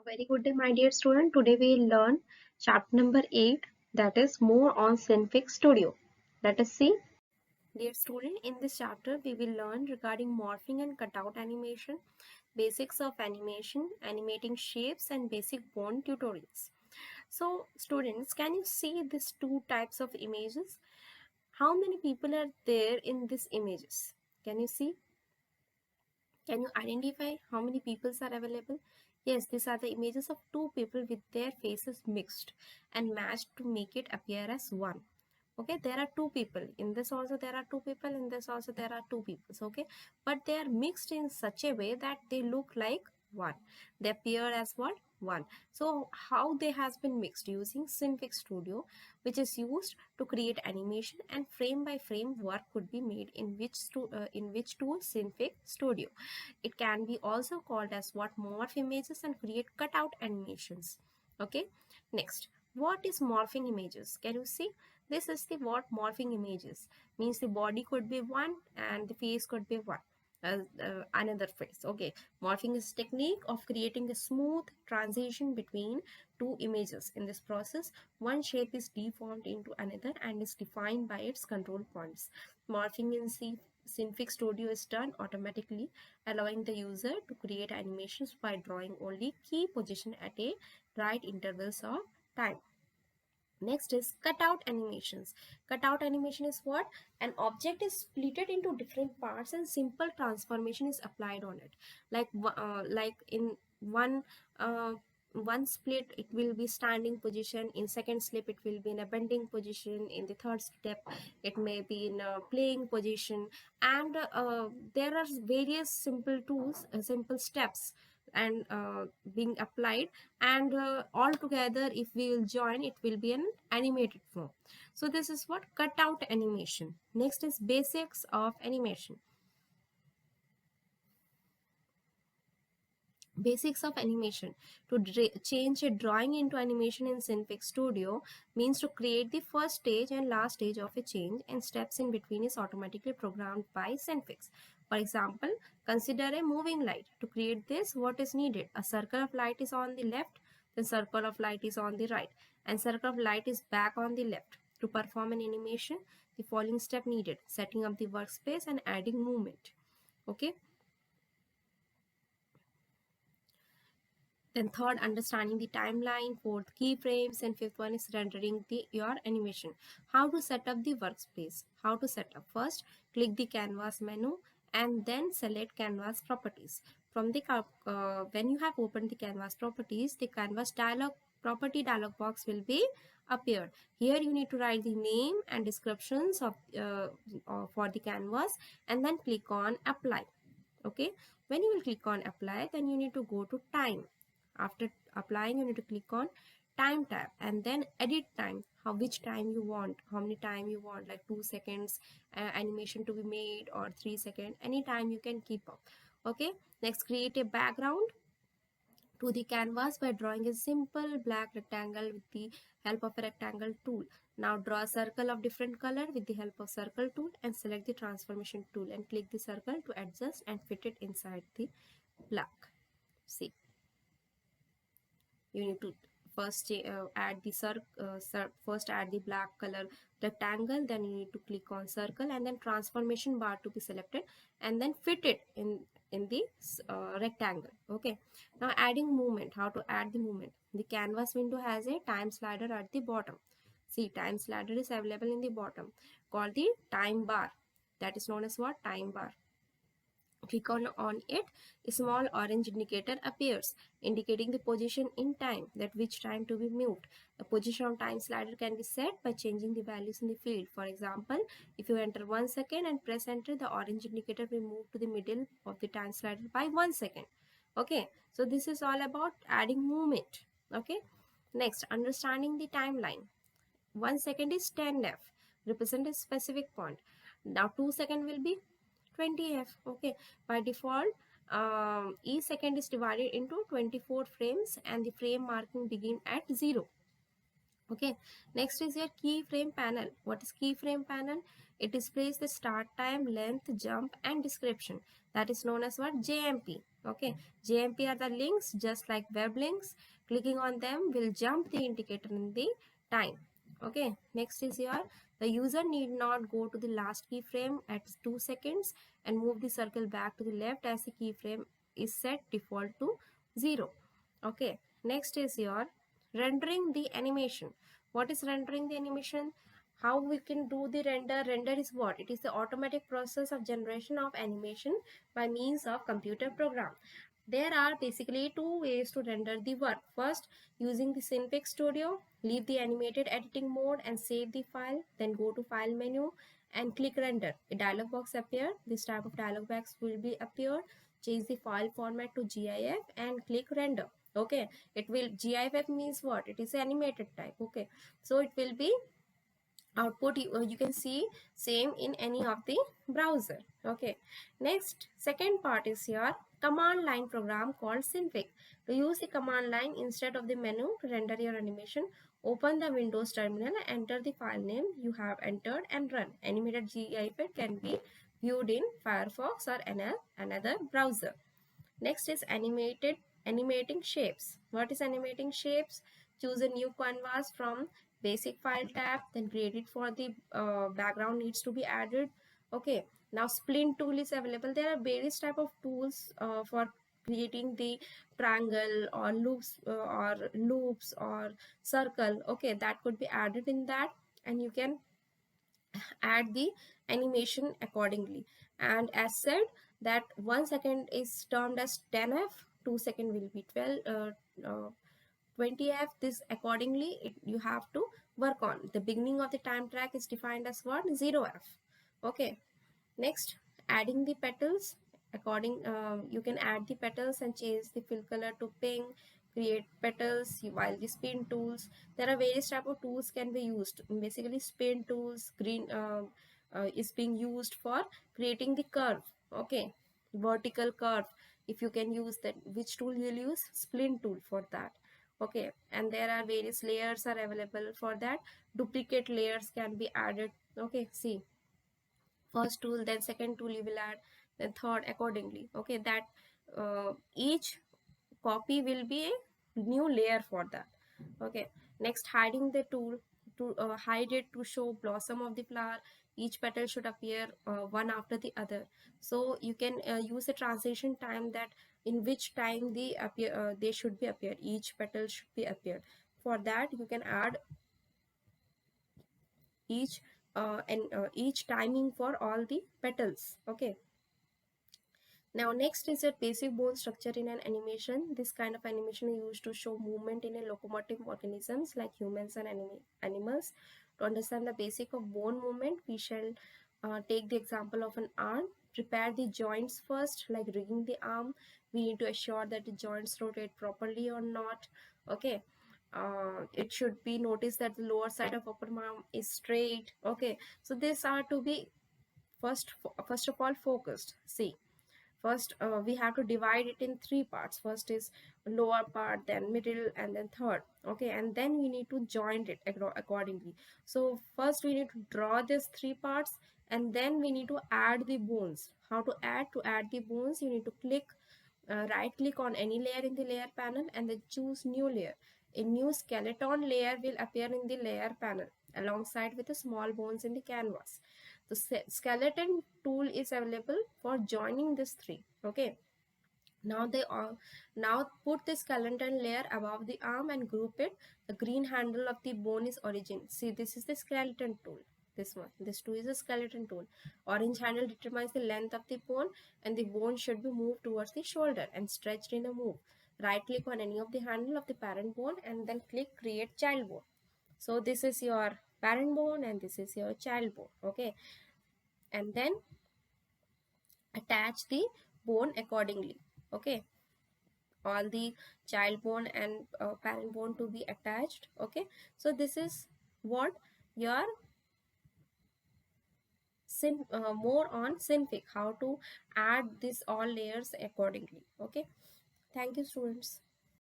A very good day, my dear student. Today we will learn chapter number 8, that is more on Synfig Studio. Let us see. Dear student, in this chapter we will learn regarding morphing and cutout animation, basics of animation, animating shapes and basic bond tutorials. So students, can you see these two types of images? How many people are there in these images? Can you see? Can you identify how many peoples are available? Yes, these are the images of two people with their faces mixed and matched to make it appear as one. Okay, there are two people. In this also there are two people. In this also there are two people. Okay, but they are mixed in such a way that they look like one. They appear as what? One. So how they has been mixed using Synfig Studio, which is used to create animation, and frame by frame work could be made in which tool? Synfig Studio. It can be also called as what? Morph images and create cutout animations. Okay, next, what is morphing images? Can you see? This is the what morphing images means. The body could be one and the face could be one, another face. Okay, morphing is technique of creating a smooth transition between two images. In this process, one shape is deformed into another and is defined by its control points. Morphing in Synfig Studio is done automatically, allowing the user to create animations by drawing only key position at a right intervals of time. Next is cutout animations. Cutout animation is what? An object is splitted into different parts and simple transformation is applied on it. Like in one uh, one split it will be standing position, in second slip it will be in a bending position, in the third step it may be in a playing position, and there are various simple tools, simple steps and being applied, and all together if we will join it will be an animated form. So this is what cutout animation. Next is basics of animation. Basics of animation. To change a drawing into animation in Synfig Studio means to create the first stage and last stage of a change, and steps in between is automatically programmed by Synfig. For example, consider a moving light. To create this, what is needed? A circle of light is on the left, the circle of light is on the right, and circle of light is back on the left. To perform an animation, the following step needed: setting up the workspace and adding movement. Okay. Then third, understanding the timeline. Fourth, keyframes. And fifth one is rendering your animation. How to set up the workspace. How to set up? First, click the canvas menu and then select canvas properties. From the when you have opened the canvas properties, the canvas property dialog box will be appeared. Here you need to write the name and descriptions of for the canvas and then click on apply. Okay, when you will click on apply, then you need to go to time. After applying, you need to click on time tab and then edit time. Which time you want, how many time you want, like 2 seconds animation to be made or 3 seconds, any time you can keep up. Okay, next, create a background to the canvas by drawing a simple black rectangle with the help of a rectangle tool. Now draw a circle of different color with the help of circle tool and select the transformation tool and click the circle to adjust and fit it inside the black. See, you need to first add the first add the black color rectangle, then you need to click on circle and then transformation bar to be selected and then fit it in the rectangle. Okay, now adding movement. How to add the movement? The canvas window has a time slider at the bottom. See, time slider is available in the bottom called the time bar. That is known as what? Time bar. Click on it, a small orange indicator appears indicating the position in time, that which time to be moved. The position of time slider can be set by changing the values in the field. For example, if you enter 1 second and press enter, the orange indicator will move to the middle of the time slider by 1 second. Okay, so this is all about adding movement. Okay, next, understanding the timeline. 1 second is 10f, represent a specific point. Now 2 second will be 20f. Okay, by default each second is divided into 24 frames and the frame marking begin at 0. Okay, next is your keyframe panel. What is keyframe panel? It displays the start time, length, jump, and description. That is known as what? JMP. Okay, JMP are the links, just like web links. Clicking on them will jump the indicator in the time. Okay, next is your, the user need not go to the last keyframe at 2 seconds and move the circle back to the left, as the keyframe is set default to 0. Okay, next is your rendering the animation. What is rendering the animation? How we can do the render is what? It is the automatic process of generation of animation by means of computer program. There are basically two ways to render the work. First, using the Cinefix Studio, leave the animated editing mode and save the file, then go to file menu and click render. A dialog box appear. This type of dialog box will be appear. Change the file format to GIF and click render. Okay, it will, GIF means what? It is animated type. Okay, so it will be output, you can see same in any of the browser. Okay, next, second part is your command line program called Cinefig. To use the command line instead of the menu to render your animation, open the Windows terminal, enter the file name you have entered and run. Animated GIF can be viewed in Firefox or another browser. Next is animating shapes. What is animating shapes? Choose a new canvas from basic file tab, then create it for the background needs to be added. Okay, now splint tool is available. There are various type of tools for creating the triangle or loops or circle. Okay, that could be added in that, and you can add the animation accordingly. And as said, that 1 second is termed as 10f, 2 second will be 20f. This accordingly you have to work on. The beginning of the time track is defined as what? 0f. Okay, next, adding the petals. According, you can add the petals and change the fill color to pink, create petals while the spin tools. There are various type of tools can be used. Basically, spin tools, green is being used for creating the curve. Okay, vertical curve. If you can use that, which tool you'll use? Splint tool for that. Okay, and there are various layers are available for that. Duplicate layers can be added. Okay, see, first tool, then second tool you will add, then third, accordingly. Okay, that each copy will be a new layer for that. Okay, next, hiding the tool. To hide it, to show blossom of the flower, each petal should appear one after the other. So you can use the transition time, that in which time they should be appeared, each petal should be appeared. For that you can add each timing for all the petals. Okay, now next is a basic bone structure in an animation. This kind of animation is used to show movement in a locomotive organisms like humans and animals. To understand the basic of bone movement, we shall take the example of an arm. Prepare the joints first, like rigging the arm. We need to assure that the joints rotate properly or not. Okay, it should be noticed that the lower side of upper arm is straight. Okay, so these are to be first of all focused. See, first we have to divide it in three parts. First is lower part, then middle, and then third. Okay, and then we need to join it accordingly. So first we need to draw these three parts, and then we need to add the bones. How to add? To add the bones, you need to right click on any layer in the layer panel and then choose new layer. A new skeleton layer will appear in the layer panel alongside with the small bones in the canvas. The skeleton tool is available for joining these three. Okay, now they are, now put the skeleton layer above the arm and group it. The green handle of the bone is origin. See, this is the skeleton tool. This one, this tool is a skeleton tool. Orange handle determines the length of the bone, and the bone should be moved towards the shoulder and stretched in a move. Right click on any of the handle of the parent bone and then click create child bone. So this is your parent bone and this is your child bone. Okay, and then attach the bone accordingly. Okay, all the child bone and parent bone to be attached. Okay, so this is what your more on Cinefig, how to add this all layers accordingly. Okay, thank you students.